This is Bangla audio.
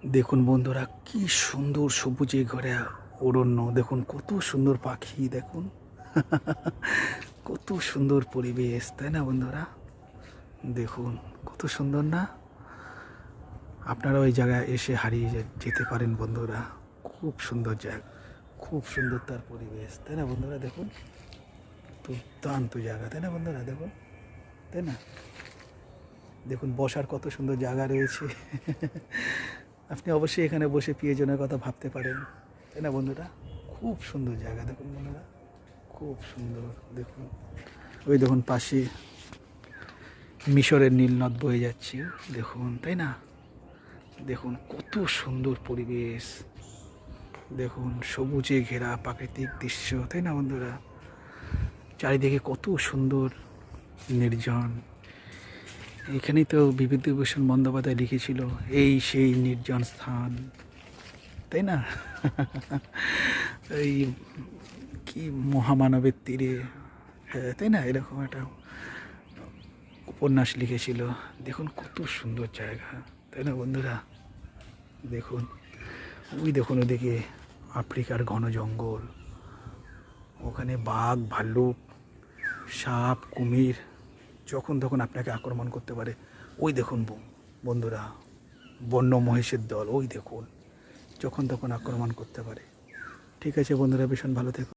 দেখুন বন্ধুরা, কি সুন্দর সবুজে ঘেরা অরণ্য। দেখুন কত সুন্দর পাখি, দেখুন কত সুন্দর পরিবেশ, তাই না বন্ধুরা? দেখুন কত সুন্দর না? আপনারা ওই জায়গায় এসে হারিয়ে যেতে পারেন বন্ধুরা। খুব সুন্দর জায়গা, খুব সুন্দর তার পরিবেশ, তাই না বন্ধুরা? দেখুন দুর্দান্ত জায়গা, তাই না বন্ধুরা? দেখুন, তাই না? দেখুন বসার কত সুন্দর জায়গা রয়েছে। আপনি অবশ্যই এখানে বসে প্রিয়জনের কথা ভাবতে পারেন, তাই না বন্ধুরা? খুব সুন্দর জায়গা, দেখুন বন্ধুরা, খুব সুন্দর। দেখুন ওই দেখুন পাশে মিশরের নীলনদ বয়ে যাচ্ছে, দেখুন, তাই না? দেখুন কত সুন্দর পরিবেশ, দেখুন সবুজে ঘেরা প্রাকৃতিক দৃশ্য, তাই না বন্ধুরা? চারিদিকে কত সুন্দর নির্জন। এখানেই তো বিভূতিভূষণ বন্দ্যোপাধ্যায় লিখেছিল, এই সেই নির্জন স্থান, তাই না? এই কি মহামানবের তীরে, হ্যাঁ তাই না, এরকম একটা উপন্যাস লিখেছিল। দেখুন কত সুন্দর জায়গা, তাই না বন্ধুরা? দেখুন ওই দেখুন ওদিকে আফ্রিকার ঘন জঙ্গল, ওখানে বাঘ, ভাল্লুক, সাপ, কুমির যখন তখন আপনাকে আক্রমণ করতে পারে। ওই দেখুন বন্ধুরা, বন্য মহিষের দল, ওই দেখুন যখন তখন আক্রমণ করতে পারে। ঠিক আছে বন্ধুরা, ভীষণ ভালো থেকো।